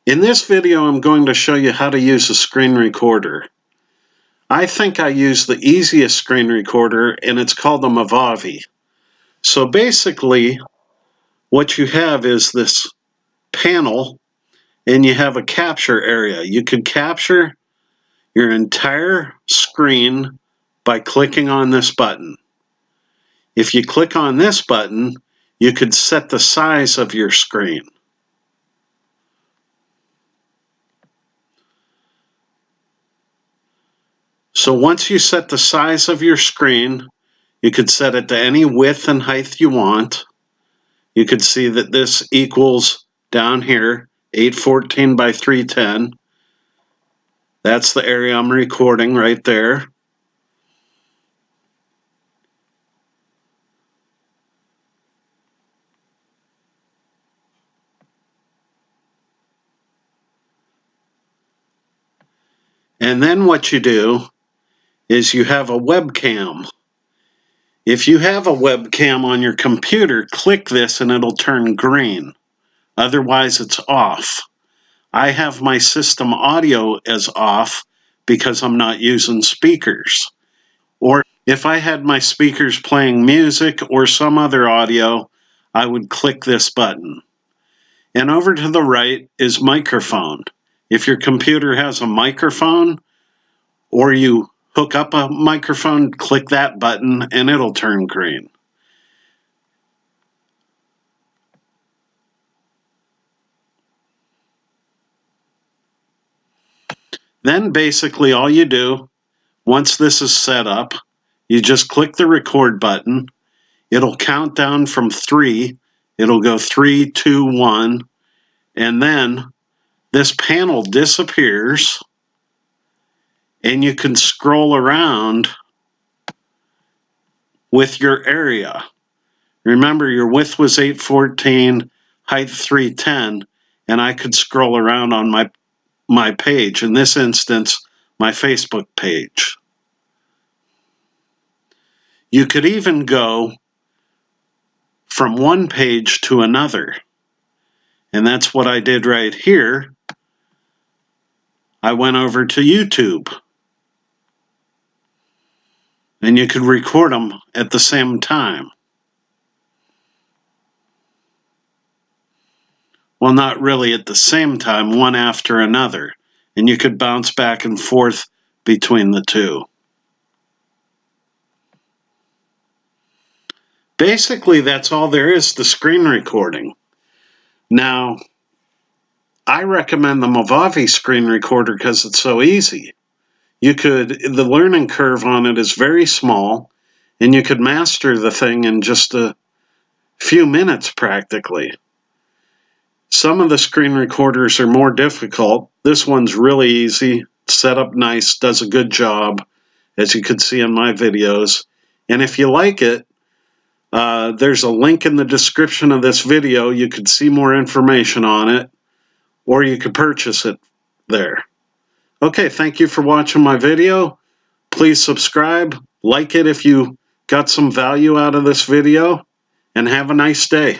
In this video, I'm going to show you how to use a screen recorder. I think I use the easiest screen recorder, and it's called the Movavi. So basically, what you have is this panel, and you have a capture area. You could capture your entire screen by clicking on this button. If you click on this button, you could set the size of your screen. So once you set the size of your screen, you could set it to any width and height you want. You could see that this equals down here 814 by 310. That's the area I'm recording right there. And then what you do is you have a webcam. If you have a webcam on your computer, click this and it'll turn green. Otherwise, it's off. I have my system audio as off because I'm not using speakers. Or if I had my speakers playing music or some other audio, I would click this button. And over to the right is microphone. If your computer has a microphone or you hook up a microphone, click that button and it'll turn green. Then basically all you do, once this is set up, you just click the record button. It'll count down from 3. It'll go 3, 2, 1. And then this panel disappears and you can scroll around with your area. Remember, your width was 814, height 310, and I could scroll around on my page. In this instance, my Facebook page. You could even go from one page to another. And that's what I did right here. I went over to YouTube. And you could record them at the same time. Well, not really at the same time, one after another. And you could bounce back and forth between the two. Basically, that's all there is to screen recording. Now, I recommend the Movavi screen recorder because it's so easy. The learning curve on it is very small, and you could master the thing in just a few minutes practically. Some of the screen recorders are more difficult. This one's really easy, set up nice, does a good job, as you can see in my videos. And if you like it, there's a link in the description of this video. You could see more information on it, or you could purchase it there. Okay, thank you for watching my video. Please subscribe, like it if you got some value out of this video, and have a nice day.